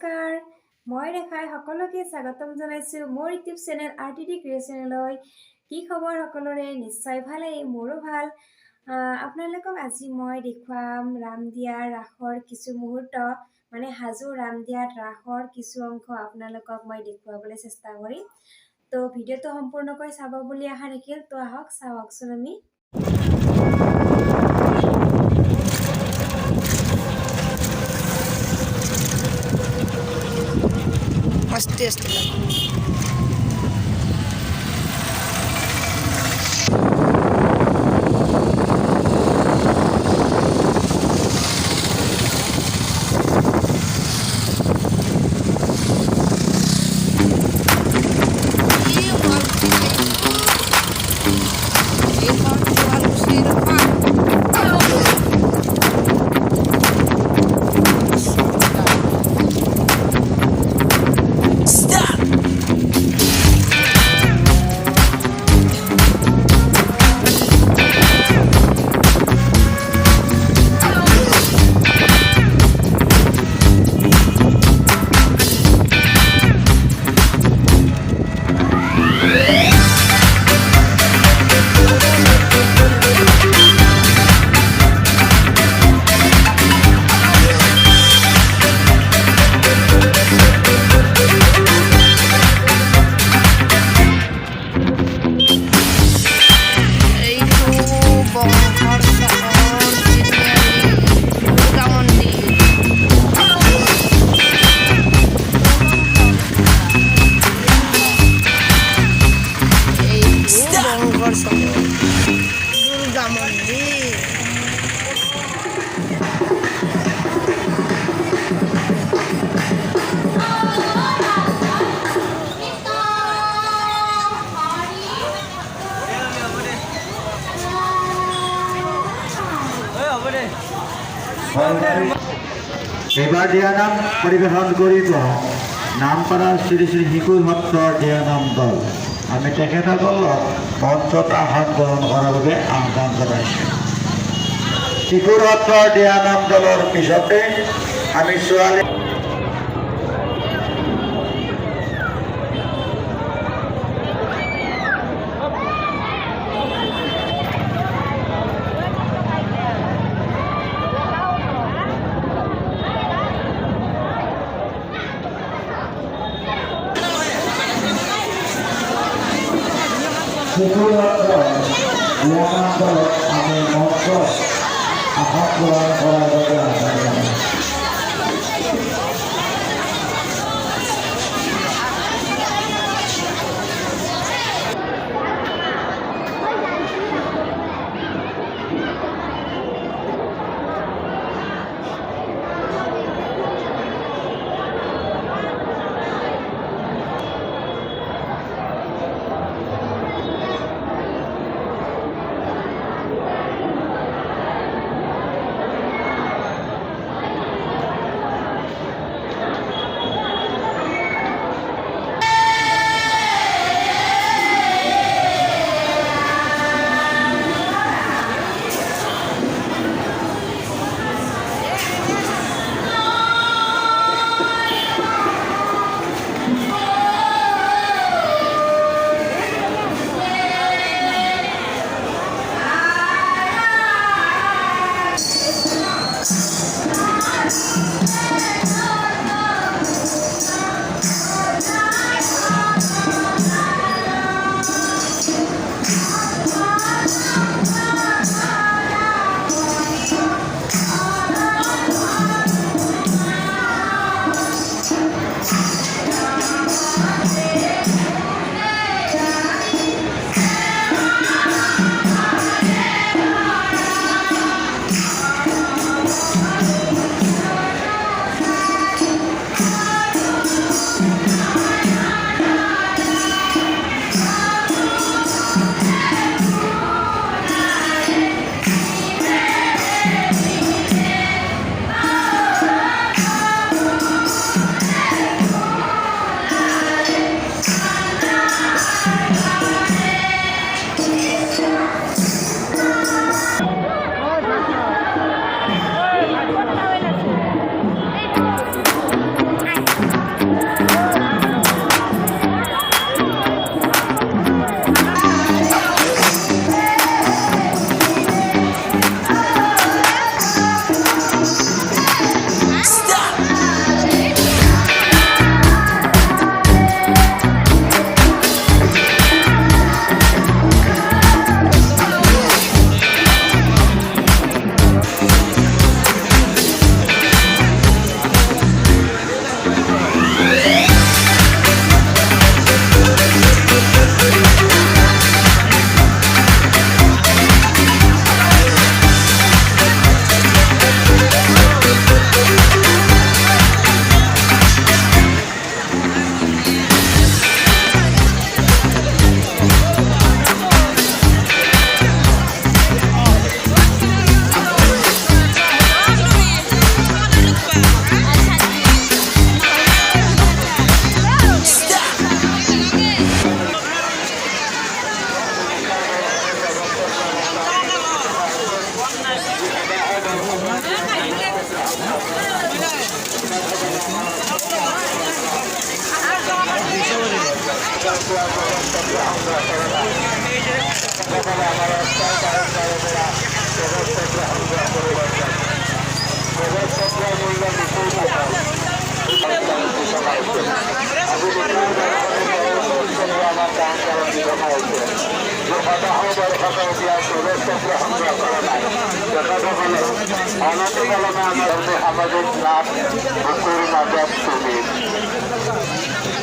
নমস্কাৰ, মই ৰেখাই সকলোকে স্বাগতম জনাইছোঁ মোৰ ইউটিউব চেনেল RTD ক্ৰিয়েশ্যনলৈ। কি খবৰ সকলোৰে? নিশ্চয় ভালেই, মোৰো ভাল। আপোনালোকক আজি মই দেখুৱাম ৰামদিয়াৰ ৰাসৰ কিছু মুহূৰ্ত, মানে হাজো ৰামদিয়াত ৰাসৰ কিছু অংশ আপোনালোকক মই দেখুৱাবলৈ চেষ্টা কৰিম। তো ভিডিঅ'টো সম্পূৰ্ণকৈ চাব বুলি আশা ৰাখিল। তো আহক চাওকচোন আমি। আস্তে আস্তে দুৰ্গা মন্দিৰ। এবাৰ দিয়ানাম পৰিৱেশন কৰিব নামপাৰা শ্ৰী শ্ৰী শিশুৰ সত্ৰৰ দিয়ানাম দল। আমি তেখেতসকলক মঞ্চত আসন গ্ৰহণ কৰাৰ বাবে আহ্বান জনাইছোঁ। শিশুৰ সত্ৰৰ দিয়ানাম দলৰ পিছতে আমি ছোৱালী শিশুৰ সত্ৰৰ দিয়ানাম দলক আমি মঞ্চত আসন গ্ৰহণ কৰাৰ বাবে আহ্বান জনাইছোঁ।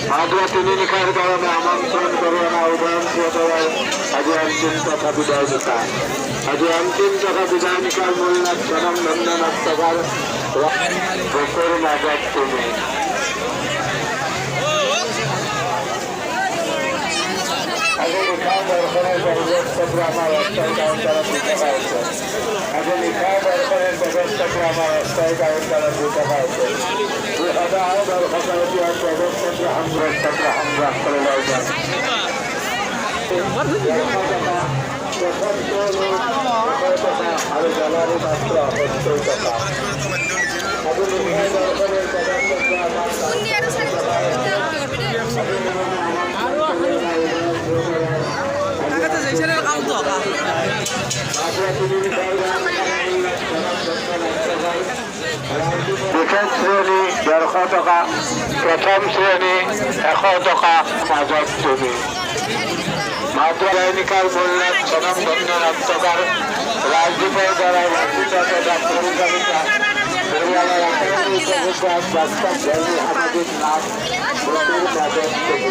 মাদুয়া তিনি লিখার কারণে আমন্ত্রণ করে না উদাহরণ দেওয়ার আজ অন্তিম তথা বিদায় দিতা আজ অন্তিম তথা বিদায় নিকার মূলনাথ জনম নন্দনাথ সবার বছর মাদক তুমি আগে লিখা দর্শনের ব্যবস্থাকে আমার রাস্তায় গায়ন দ্বারা দিতে হয়েছে আগে লিখা দর্শনের ব্যবস্থাকে আমার রাস্তায় গায়ন দ্বারা দিতে হয়েছে আরো দর্শকের ইতিহাস ব্যবস্থাকে আমরা করে যাই আরো জানারি মাত্র অবশ্যই কথা আগে লিখা দর্শনের ব্যবস্থাকে দ্বিতীয় শ্রেণী 150 টাকা প্রথম শ্রেণী 100 টাকা মাজত তুমি মাদ্রায়নিকার মূল্যাত জনম ধন্যনাথ টাকার রাজদীপের দ্বারা বার্ষিক তথা পরিচালিতা বাস্তব সামাজিক নাম প্রচুর মাজত তুমি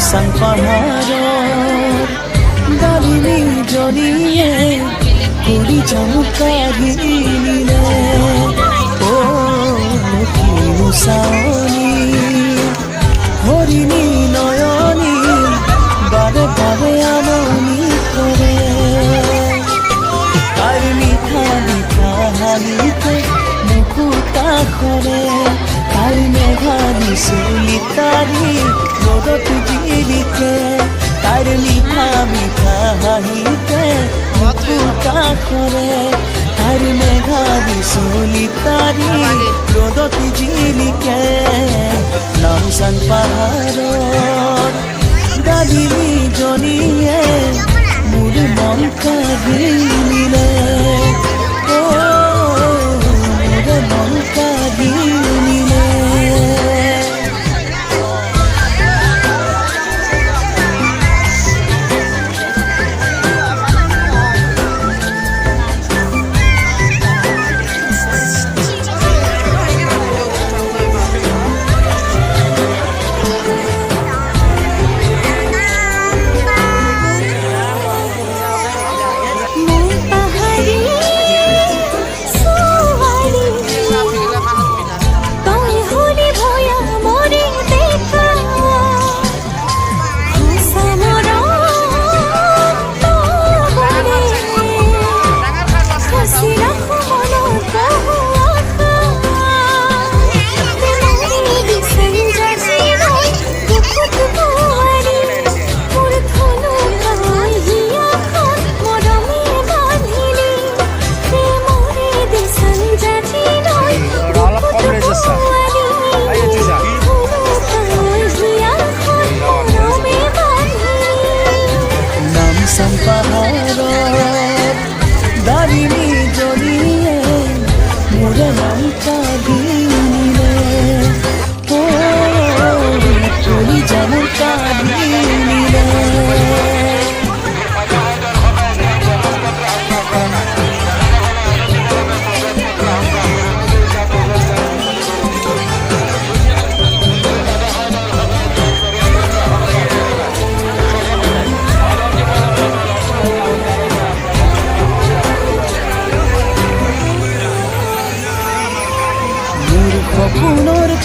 sang paharon dalini joniye kuri jamukari nile o lokiru saoni horini noyoni bare bare amoni kore আর মিঠা মিঠা হালিতে মুকুতা করে আর মেঘানি সুলিতারি রোদত জিলিকে তার মিঠা মিঠা হালিতে মুকুতা করে আর মেঘানি সুলিতারি রোদত জিলিকে নামসান পাহাড় ডালিমি জনিয়ে মোর মন কাহিলে ও মোর মন কাহিলে Mung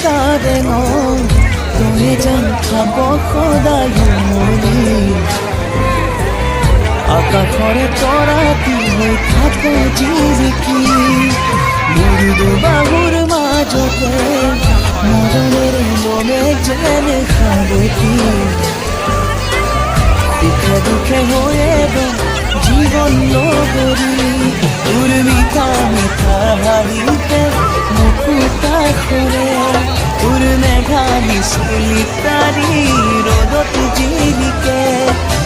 তাৰে ন তয়ে যেন খাব সদায় মৰি আকাশৰে তৰাটি হৈ থাক জিৰিকি মোৰ দুবাহুৰ মাজতে মৰমেৰে মনে যেন সাৱটি দুখে দুখে হৈয়ে জীবন লগৰী তোৰ মিঠা মিঠা হাঁহিতে মুকুতা সৰে তোৰ মেঘালী চুলি তাৰি ৰ'দত জিলিকে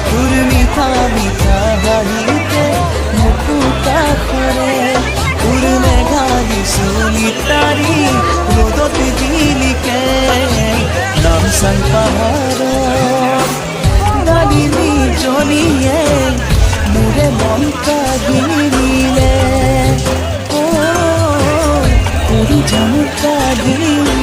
তোৰ মিঠা মিঠা হাঁহিতে মুকুতা সৰে তোৰ মেঘালী চুলি তাৰি ৰ'দত জিলিকে নামচাং পাহাৰত ডালিমি জলিয়ে মোৰে মন কাগিৰিলে তোৰি জানো কাগিৰিলে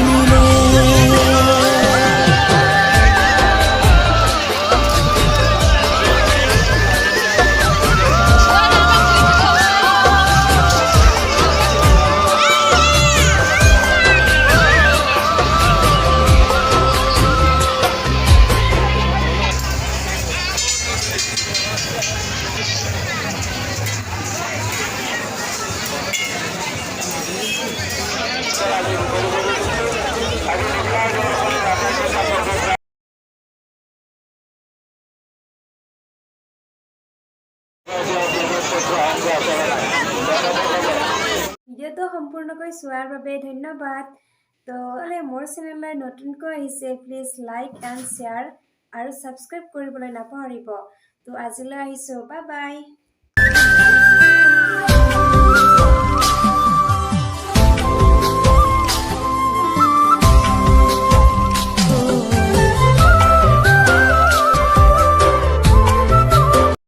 ভিডিঅ'টো সম্পূৰ্ণকৈ চোৱাৰ বাবে ধন্যবাদ। তো মোৰ চেনেললৈ নতুনকৈ আহিছে, প্লিজ লাইক এণ্ড শ্বেয়াৰ আৰু ছাবস্ক্ৰাইব কৰিবলৈ নাপাহৰিব। তো আজিলৈ আহিছোঁ, বাই বাই।